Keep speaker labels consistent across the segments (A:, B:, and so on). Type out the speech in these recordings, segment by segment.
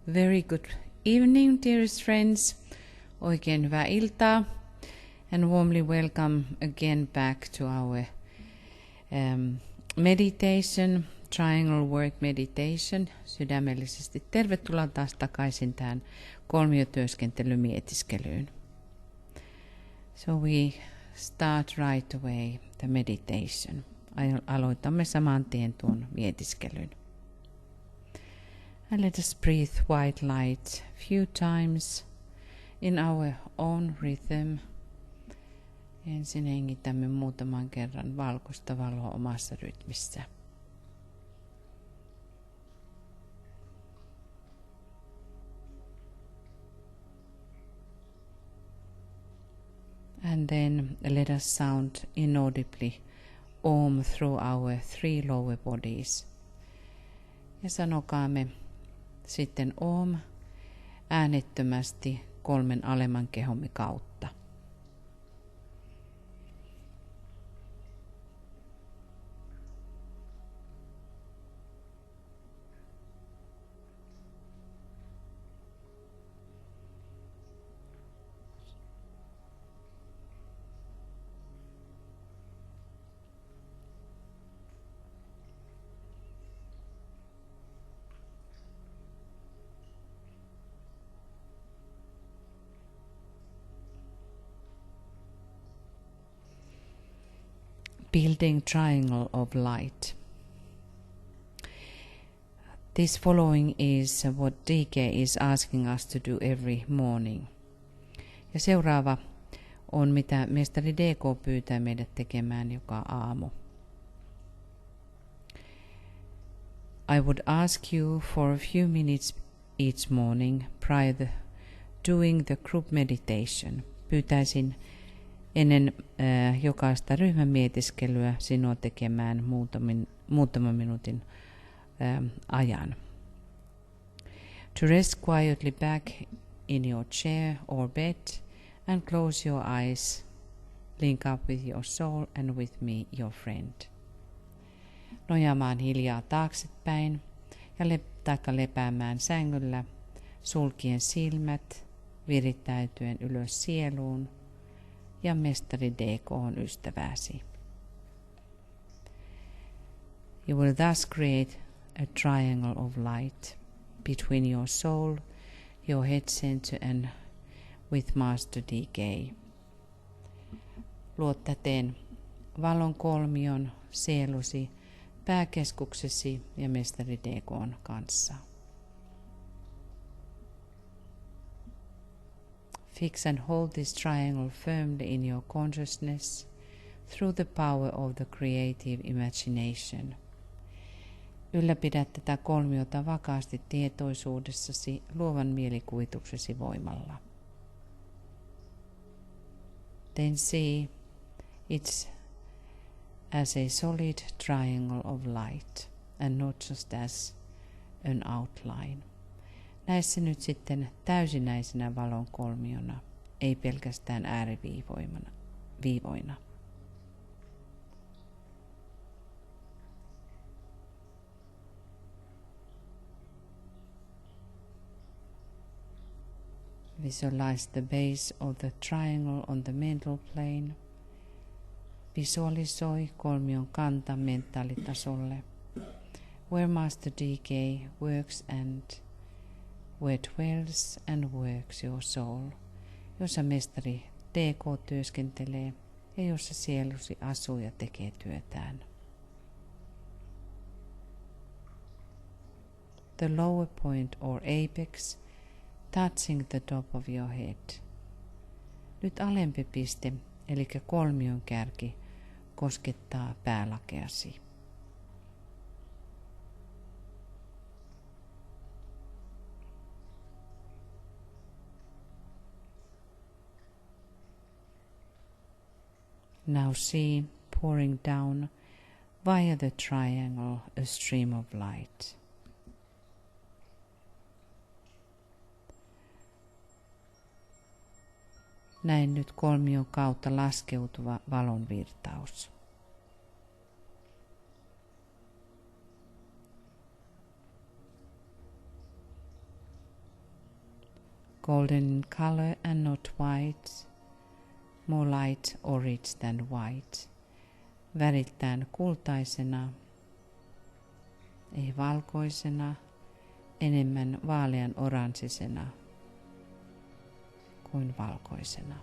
A: Very good evening, dearest friends. Oikein hyvää iltaa. And warmly welcome again back to our meditation, triangle work meditation. Sydämellisesti tervetuloa taas takaisin tähän kolmiotyöskentelymietiskelyyn. So we start right away the meditation. Aloitamme saman tien tuon mietiskelyn. And let us breathe white light few times in our own rhythm. Ensin hengitämme muutaman kerran valkoista valoa omassa rytmissä. And then let us sound inaudibly Om through our three lower bodies. Ja sanokaamme sitten Om äänettömästi kolmen alemman kehomme kautta. Building triangle of light. This following is what DK is asking us to do every morning. Ja seuraava on mitä mestari DK pyytää meidät tekemään joka aamu. I would ask you for a few minutes each morning prior to doing the group meditation. Pyytäisin ennen jokaista ryhmän mietiskelyä sinua tekemään muutaman minuutin ajan. To rest quietly back in your chair or bed and close your eyes. Link up with your soul and with me, your friend. Nojaamaan hiljaa taaksepäin ja lepäämään sängyllä, sulkien silmät, virittäytyen ylös sieluun. Ja mestari DK on ystäväsi. You will thus create a triangle of light between your soul, your head center and with Master DK. Luot täten valon kolmion sielusi, pääkeskuksesi ja mestari DK:n kanssa. Fix and hold this triangle firmly in your consciousness through the power of the creative imagination. Ylläpidä tätä kolmiota vakaasti tietoisuudessasi luovan mielikuvituksesi voimalla. Then see it as a solid triangle of light and not just as an outline. Näe se nyt sitten täysinäisenä valon kolmiona, ei pelkästään ääriviivoina. Visualize the base of the triangle on the mental plane. Visualisoi kolmion kanta mentaalitasolle, where Master DK works and where dwells and works your soul, jossa mestari DK työskentelee ja jossa sielusi asuu ja tekee työtään. The lower point or apex touching the top of your head. Nyt alempi piste, eli kolmion kärki, koskettaa päälakeasi. Now see pouring down via the triangle a stream of light. Näin nyt kolmion kautta laskeutuva valonvirtaus. golden in color and not white, more light orange than white. Väriltään kultaisena, ei valkoisena, enemmän vaalean oranssisena kuin valkoisena.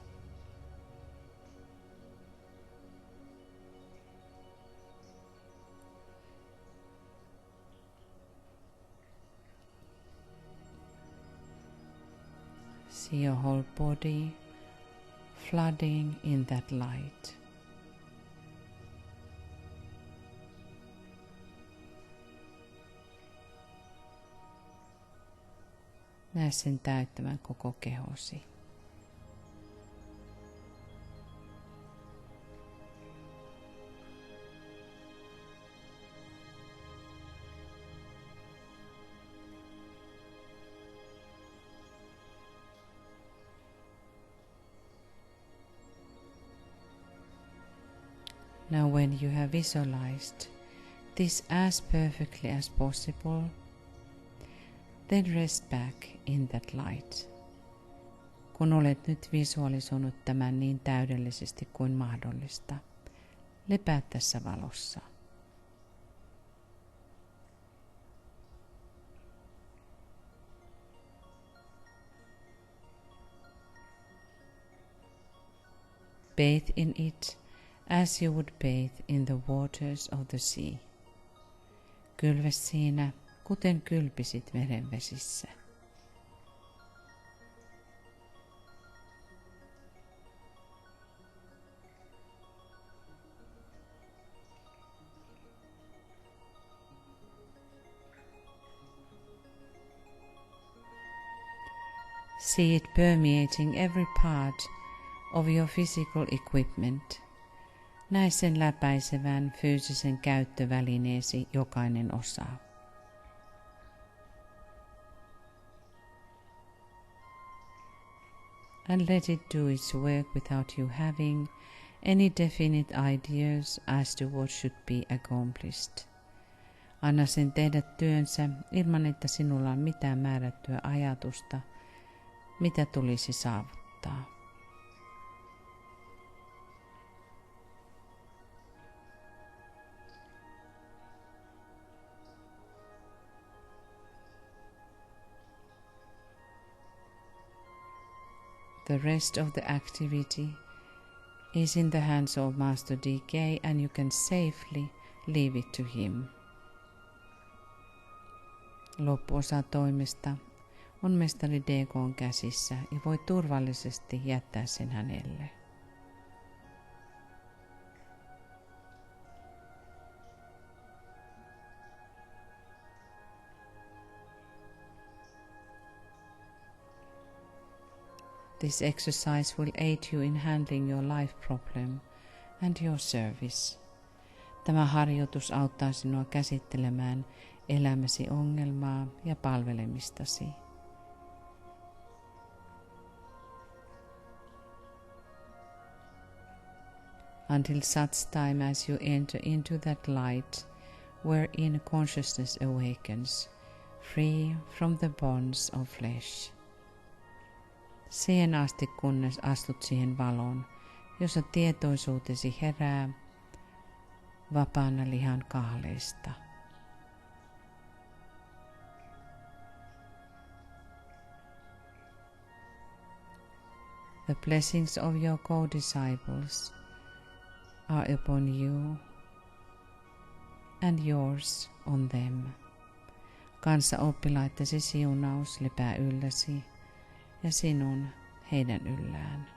A: See your whole body flooding in that light. Näe sen täyttämään koko kehosi. Now when you have visualized this as perfectly as possible, then rest back in that light. Kun olet nyt visualisoinut tämän niin täydellisesti kuin mahdollista, lepää tässä valossa. Bathe in it as you would bathe in the waters of the sea. Kylvä siinä, kuten kylpisit merenvesissä. See it permeating every part of your physical equipment. Näe sen läpäisevän fyysisen käyttövälineesi jokainen osa. And let it do its work without you having any definite ideas as to what should be accomplished. Anna sen tehdä työnsä ilman, että sinulla on mitään määrättyä ajatusta, mitä tulisi saavuttaa. The rest of the activity is in the hands of Master DK and you can safely leave it to him. Loppuosa toimesta on mestari DK:n käsissä ja voi turvallisesti jättää sen hänelle. This exercise will aid you in handling your life problem and your service. Tämä harjoitus auttaa sinua käsittelemään elämäsi ongelmaa ja palvelemistasi. Until such time as you enter into that light wherein consciousness awakens, free from the bonds of flesh. Siihen asti kunnes astut siihen valoon, jossa tietoisuutesi herää vapaana lihan kahleista. The blessings of your co-disciples are upon you and yours on them. Kanssa oppilaittesi siunaus lepää ylläsi ja sinun heidän yllään.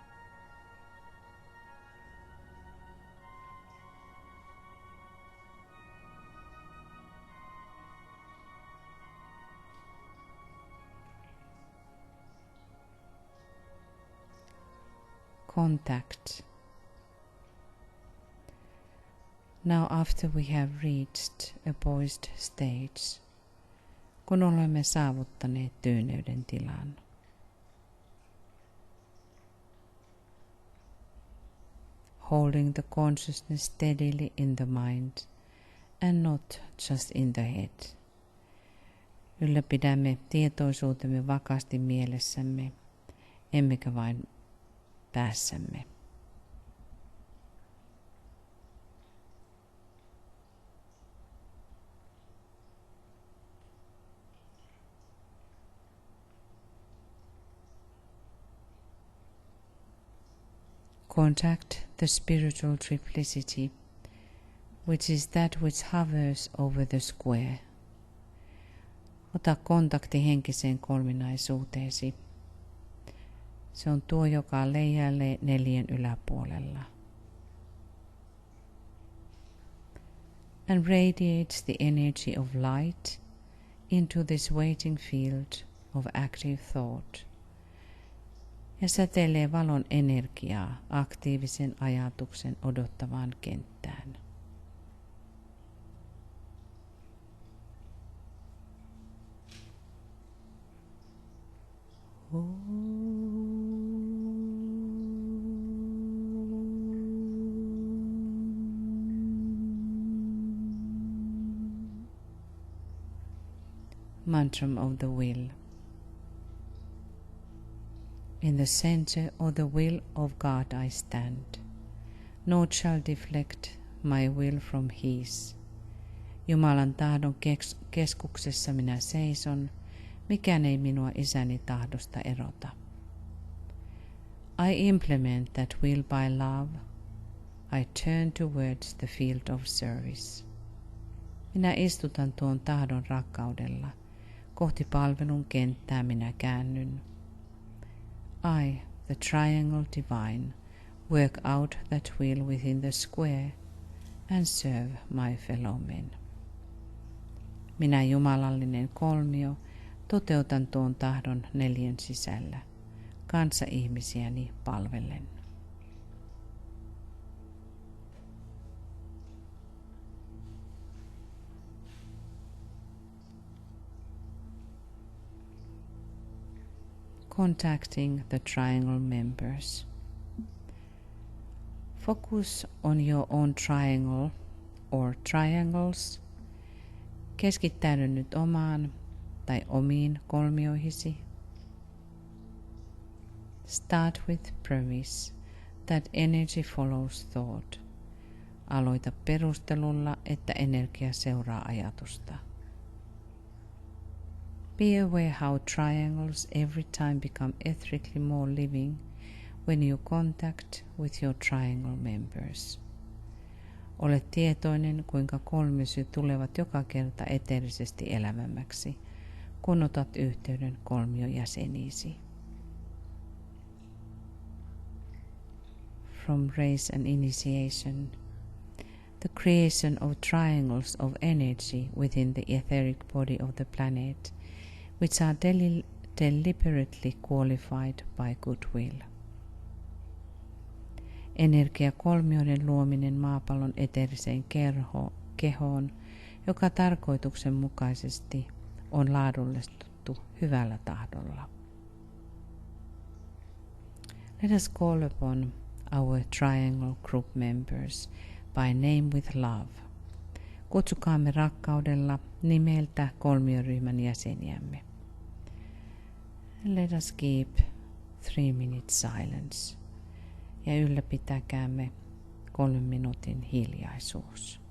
A: Contact. Now after we have reached a poised stage, kun olemme saavuttaneet tyyneyden tilan, holding the consciousness steadily in the mind and not just in the head. Ylläpidämme tietoisuutemme vakaasti mielessämme, emmekä vain päässämme. Contact the spiritual triplicity, which is that which hovers over the square. Ota kontakti henkiseen kolminaisuuteesi. Se on tuo, joka leijailee 4 yläpuolella. And radiates the energy of light into this waiting field of active thought. Ja säteilee valon energiaa aktiivisen ajatuksen odottavaan kenttään. Mantra of the will. In the center of the will of God I stand. Naught shall deflect my will from His. Jumalan tahdon keskuksessa minä seison, mikään ei minua Isäni tahdosta erota. I implement that will by love. I turn towards the field of service. Minä istutan tuon tahdon rakkaudella. Kohti palvelun kenttää minä käännyn. I, the triangle divine, work out that will within the square and serve my fellow men. Minä jumalallinen kolmio toteutan tuon tahdon 4 sisällä, kanssaihmisiäni palvellen. Contacting the triangle members. Focus on your own triangle or triangles. Keskittäydy nyt omaan tai omiin kolmioihisi. Start with premise that energy follows thought. Aloita perustelulla, että energia seuraa ajatusta. Be aware how triangles every time become etherically more living when you contact with your triangle members. Ole tietoinen, kuinka kolmiosi tulevat joka kerta eteerisesti elävämmäksi, kun otat yhteyden kolmiojäseniisi. From race and initiation, the creation of triangles of energy within the etheric body of the planet, which are deliberately qualified by goodwill. Energiakolmioiden luominen maapallon eteeriseen kehoon, joka tarkoituksenmukaisesti on laadullistettu hyvällä tahdolla. Let us call upon our triangle group members by name with love. Kutsukaamme rakkaudella nimeltä kolmioryhmän jäseniämme. Let us keep 3 minutes silence. Ja ylläpitäkäämme 3 minuutin hiljaisuus.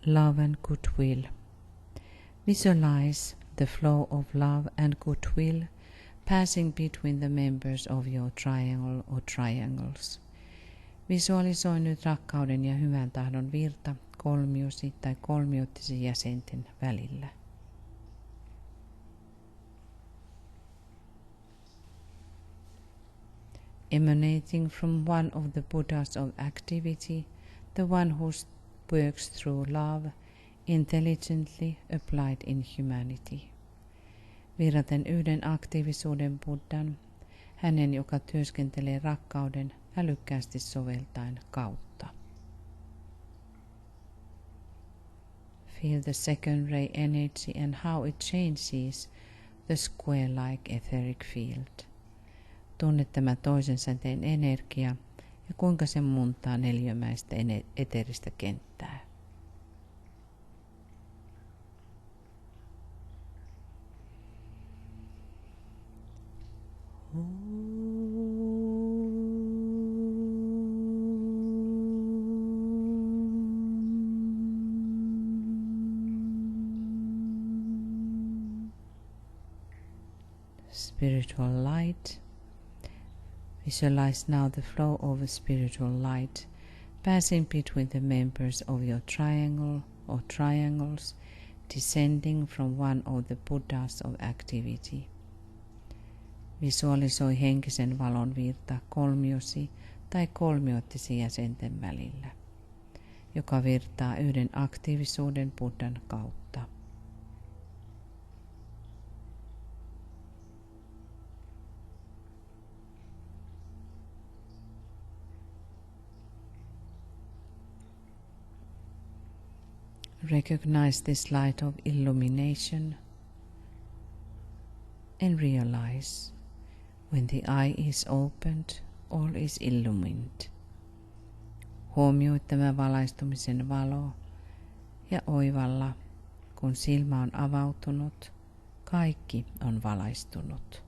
A: love and goodwill. Visualize the flow of love and goodwill passing between the members of your triangle or triangles. Visualisoi nyt rakkauden ja hyvän tahdon virta kolmiosi tai kolmiottisi jäsenten välillä. Emanating from one of the Buddhas of activity, the one who works through love, intelligently applied in humanity. Virraten yhden aktiivisuuden Buddhan, hänen joka työskentelee rakkauden älykkäästi soveltaen kautta. Feel the second ray energy and how it changes the square-like etheric field. Tunne tämä toisen säteen energia ja kuinka se muuntaa neliömäistä eteeristä kenttää. Spiritual light. Visualize now the flow of a spiritual light passing between the members of your triangle or triangles, descending from one of the Buddhas of activity. Visualisoi henkisen valon virta kolmiosi tai kolmiottisi jäsenten välillä, joka virtaa yhden aktiivisuuden Buddhan kautta. Recognize this light of illumination and realize when the eye is opened, all is illumined. Huomioi tämä valaistumisen valo ja oivalla, kun silmä on avautunut, kaikki on valaistunut.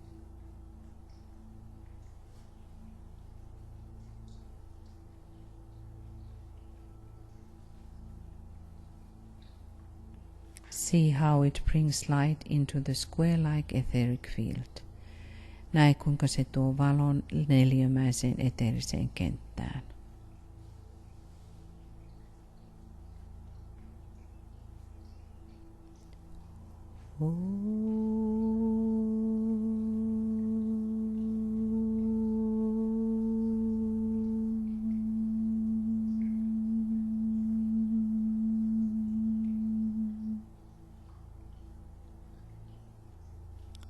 A: See how it brings light into the square-like etheric field. Näe kuinka se tuo valon neliömäiseen eteeriseen kenttään.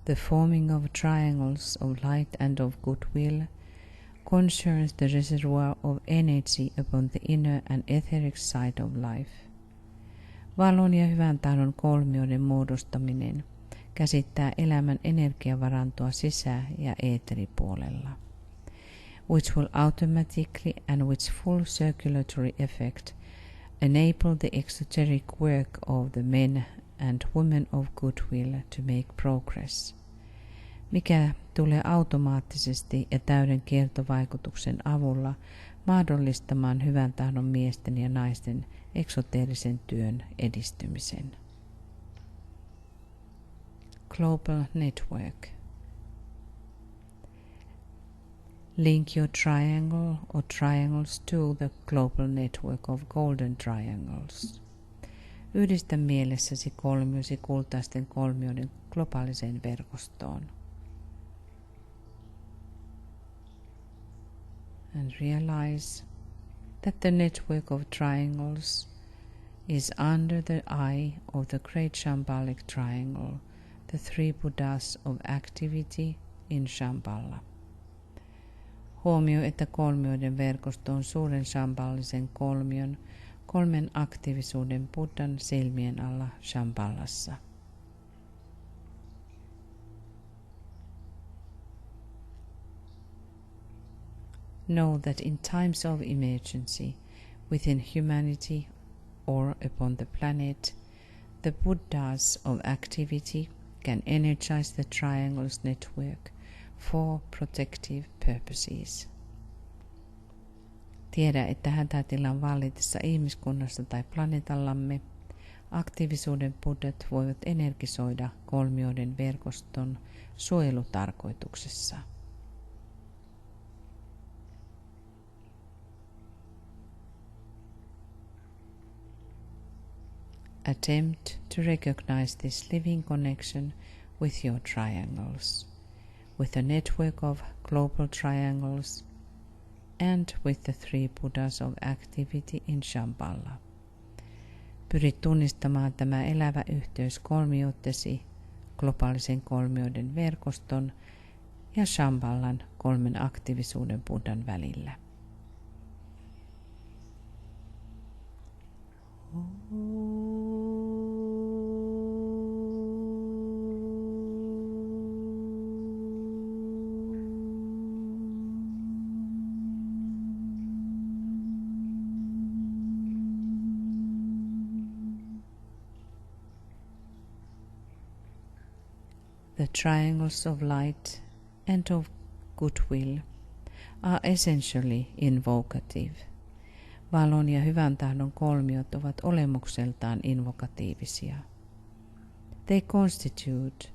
A: The forming of triangles of light and of goodwill concerns the reservoir of energy upon the inner and etheric side of life. Valon ja hyvän tahdon kolmioiden muodostaminen käsittää elämän energiavarantoa sisä- ja eeteripuolella, which will automatically and with full circulatory effect enable the exoteric work of the men and women of goodwill to make progress, mikä tulee automaattisesti ja täyden kiertovaikutuksen avulla mahdollistamaan hyvän tahdon miesten ja naisten eksoteerisen työn edistymisen. Global Network. Link your triangle or triangles to the global network of golden triangles. Yhdistä mielessäsi kolmiosi kultaisten kolmioiden globaaliseen verkostoon. And realize that the network of triangles is under the eye of the great Shambhalic triangle, the three Buddhas of activity in Shambhala. Huomioi, että kolmioiden verkosto on suuren shambhalisen kolmion, kolmen aktiivisuuden Buddhan silmien alla Shambhalassa. Know that in times of emergency within humanity or upon the planet, the Buddhas of activity can energize the triangles network for protective purposes. Tiedä, että hätätilan vallitessa ihmiskunnassa tai planeetallamme Aktiivisuuden buddhat voivat energisoida kolmioiden verkoston suojelutarkoituksessa. Attempt to recognize this living connection with your triangles, with a network of global triangles, and with the three Buddhas of activity in Shambhala. Pyri tunnistamaan tämä elävä yhteys kolmioittesi, globaalisen kolmioiden verkoston ja Shambhalan kolmen aktiivisuuden Buddhan välillä. The triangles of light and of goodwill are essentially invocative. Valon ja hyvän tahdon kolmiot ovat olemukseltaan invokatiivisia. They constitute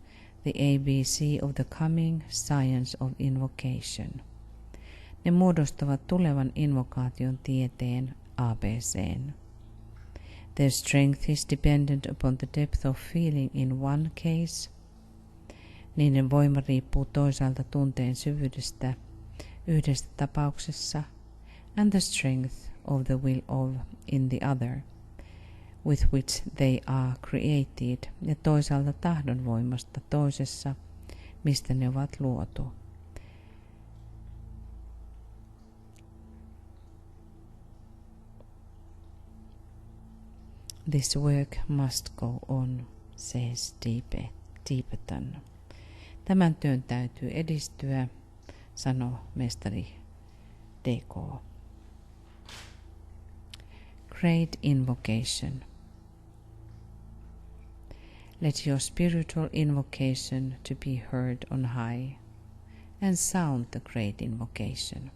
A: the ABC of the coming science of invocation. Ne muodostavat tulevan invokaation tieteen ABCn. Their strength is dependent upon the depth of feeling in one case. Niiden voima riippuu toisaalta tunteen syvyydestä yhdessä tapauksessa and the strength of the will of in the other, with which they are created, ja toisaalta tahdon voimasta toisessa, mistä ne ovat luotu. This work must go on, says Tibetan. Tämän työn täytyy edistyä, sanoo mestari DK. Great invocation. Let your spiritual invocation to be heard on high, and sound the great invocation.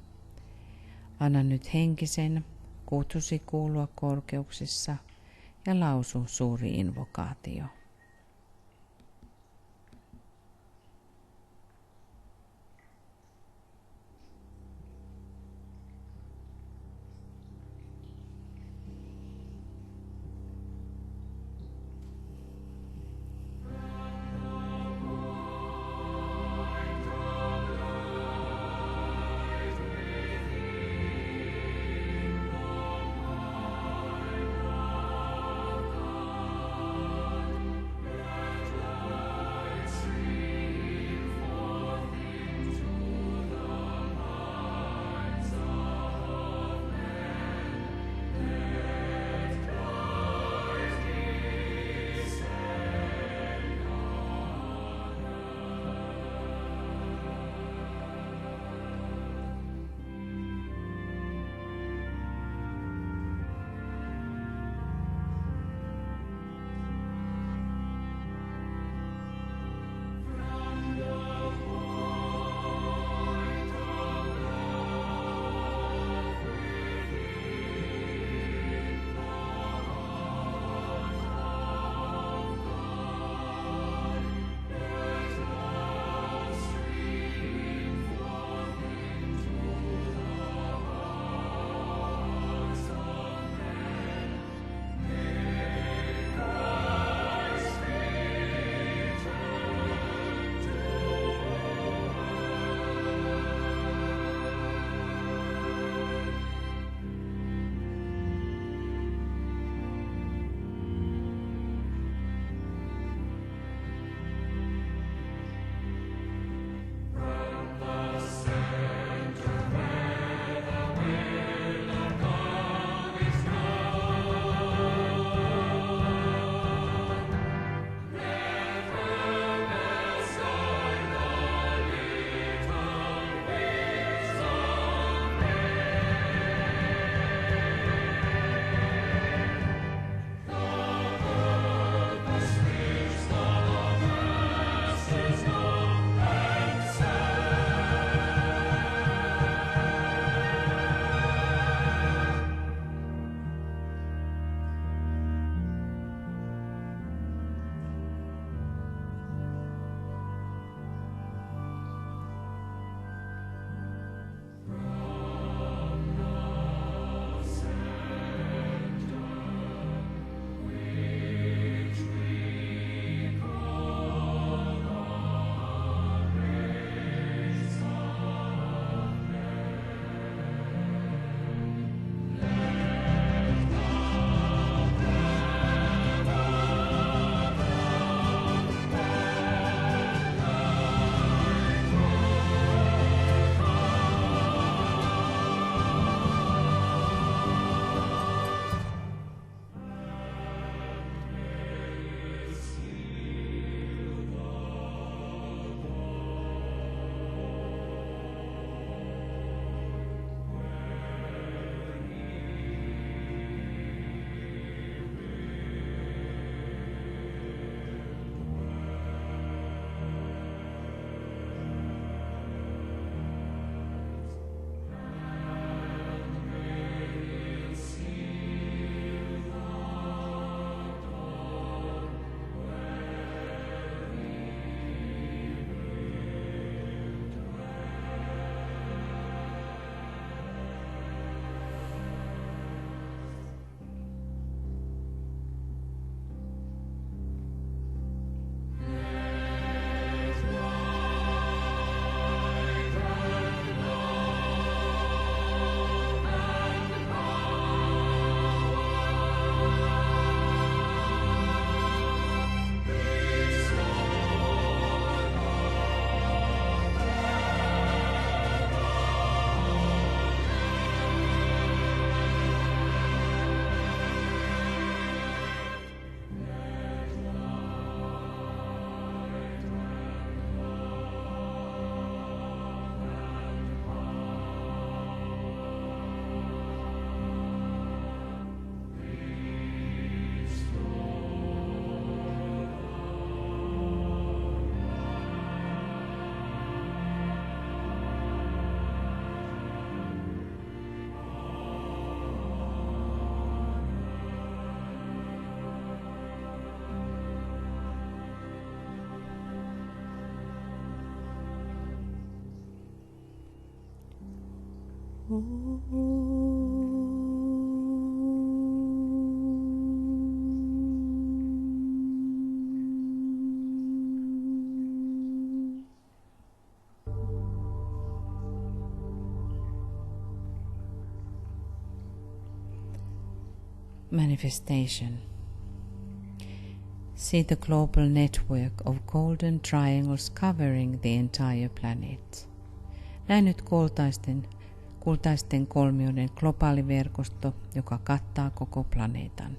A: Anna nyt henkisen kutsusi kuulua korkeuksissa ja lausu suuri invokaatio. Manifestation. See the global network of golden triangles covering the entire planet. Näe nyt kultaisten kolmioiden globaali verkosto, joka kattaa koko planeetan.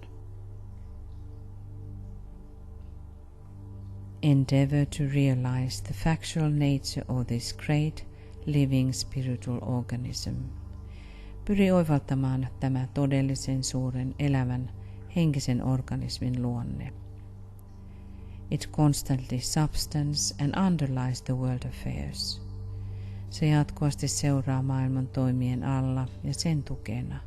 A: Endeavor to realize the factual nature of this great living spiritual organism. Pyri oivaltamaan tämä todellisen suuren elävän henkisen organismin luonne. It constantly substance and underlies the world affairs. Se jatkuvasti seuraa maailman toimien alla ja sen tukena.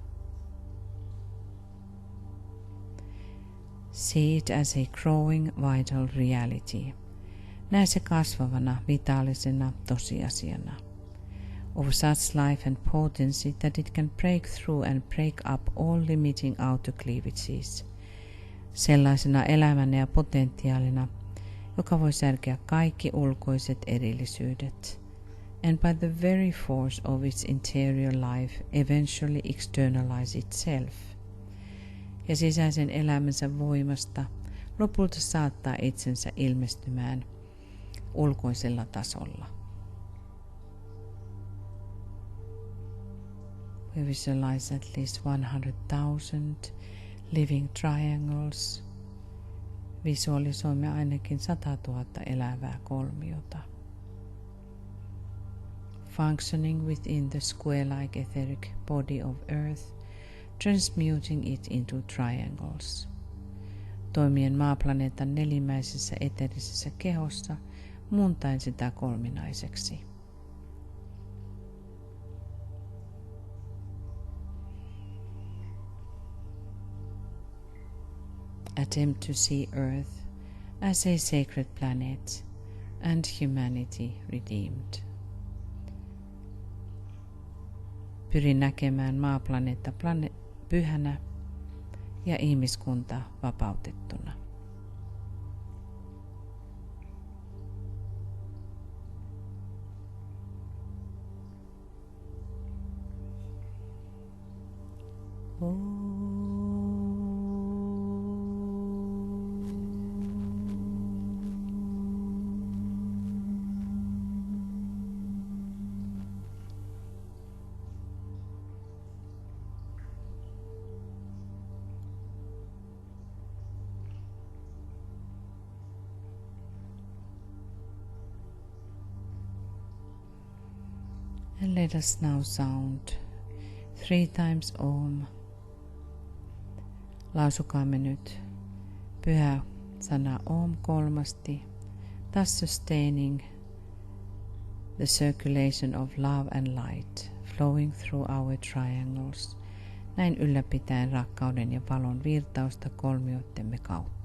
A: See it as a growing vital reality. Näe se kasvavana vitaalisena tosiasiana. Of such life and potency that it can break through and break up all limiting outer cleavages. Sellaisena elämänä ja potentiaalina, joka voi särkeä kaikki ulkoiset erillisyydet, and by the very force of its interior life eventually externalize itself, ja sisäisen elämänsä voimasta lopulta saattaa itsensä ilmestymään ulkoisella tasolla. We visualize at least 100,000 living triangles. Visualisoimme ainakin 100 000 elävää kolmiota. Functioning within the square-like etheric body of Earth, transmuting it into triangles. Toimien maaplaneetan nelimäisessä eterisessä kehossa, muuntaen sitä kolminaiseksi. Attempt to see Earth as a sacred planet and humanity redeemed. Pyri näkemään maaplaneetta pyhänä ja ihmiskunta vapautettuna. And let us now sound 3 times Om. Lausukaamme nyt pyhä sana Om 3, thus sustaining the circulation of love and light flowing through our triangles, näin ylläpitäen rakkauden ja valon virtausta kolmioittemme kautta.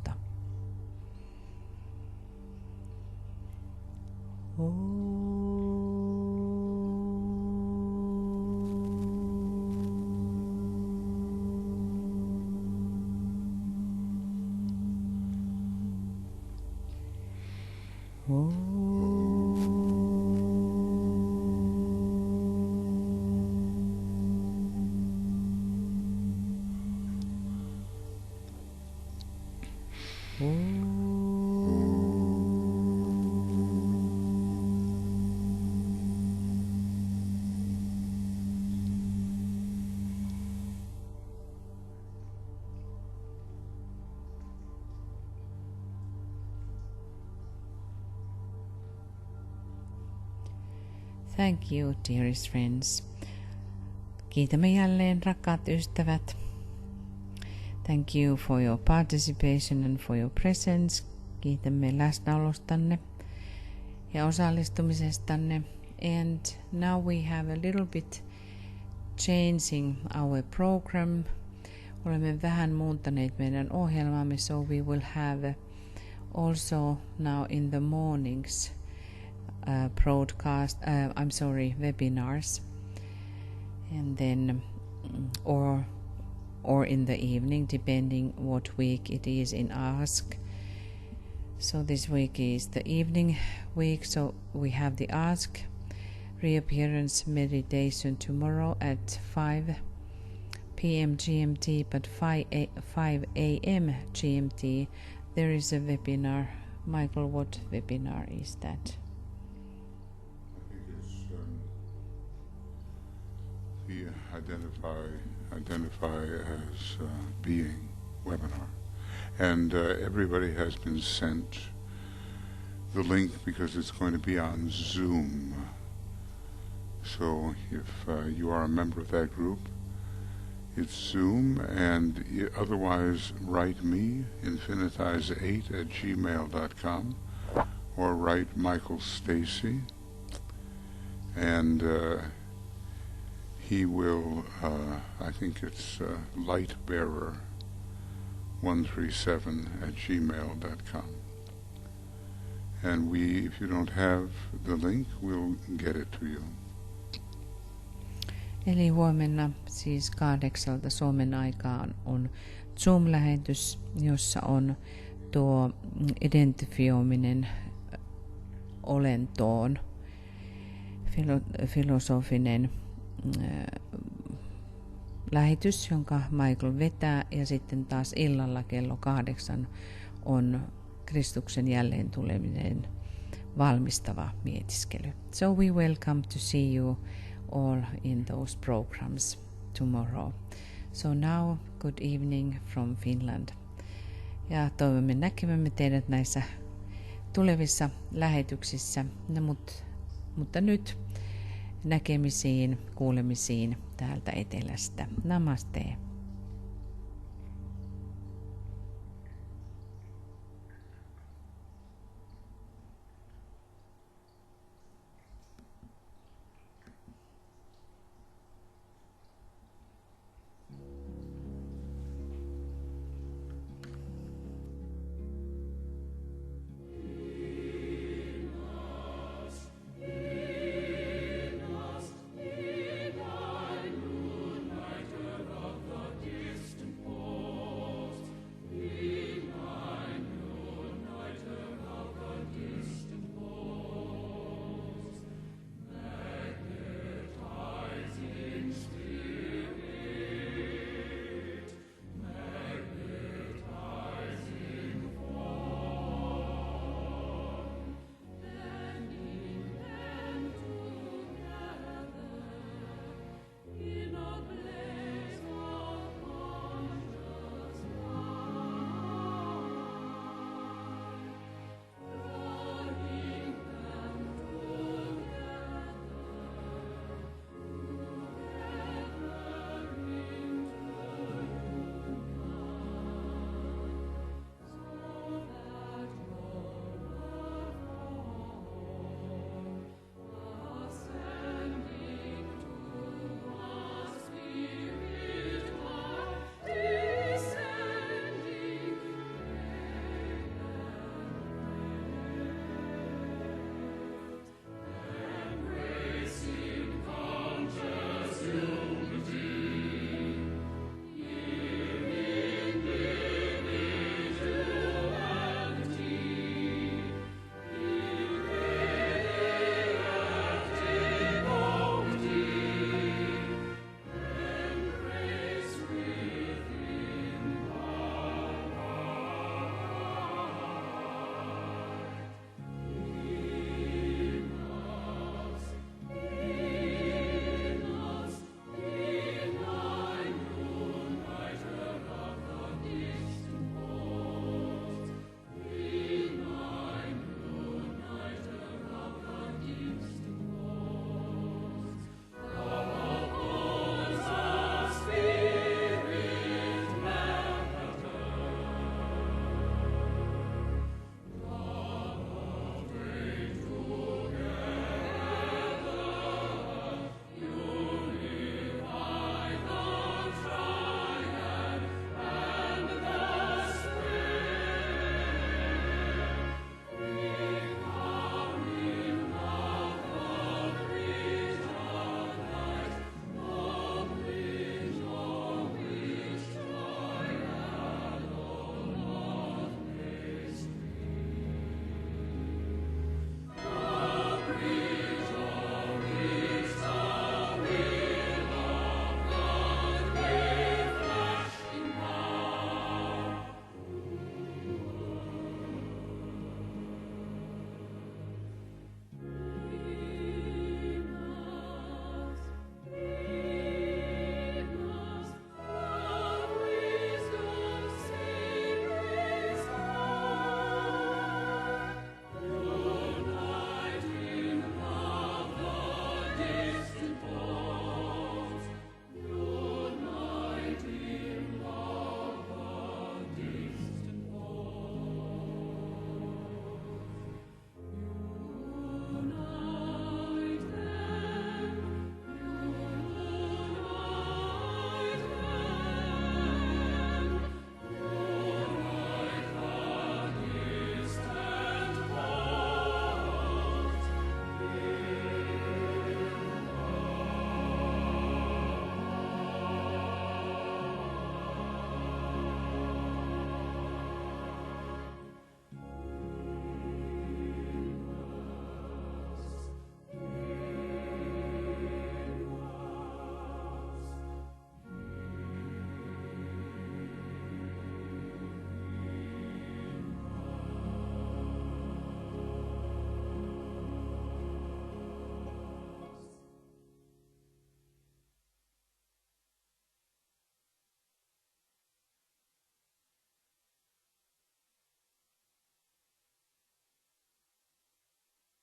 A: Thank you, dearest friends. Kiitämme jälleen, rakkaat ystävät. Thank you for your participation and for your presence. Kiitämme läsnäolostanne ja osallistumisestanne. And now we have a little bit changing our program. Olemme vähän muuntaneet meidän ohjelmaamme, so we will have also now in the mornings webinars. and then or in the evening, depending what week it is in Ask. So this week is the evening week, so we have the Ask reappearance meditation tomorrow at 5 p.m. GMT, but 5 a.m. GMT there is a webinar. Michael, what webinar is that?
B: I think it's the identify as being webinar, and everybody has been sent the link because it's going to be on Zoom. So if you are a member of that group, it's Zoom, and otherwise write me, infinitize8@gmail.com, or write Michael Stacy, and he will, I think it's lightbearer137@gmail.com. And if you don't have the link, we'll get it to you.
A: Eli huomenna siis 8 Suomen aikaan on Zoom-lähetys, jossa on tuo identifioiminen olentoon, filosofinen lähetys, jonka Michael vetää, ja sitten taas illalla kello 8 on Kristuksen jälleen tuleminen valmistava mietiskely. So we welcome to see you all in those programs tomorrow. So now, good evening from Finland. Ja toivomme näkemämme teidät näissä tulevissa lähetyksissä. Mutta nyt näkemisiin, kuulemisiin täältä etelästä. Namaste.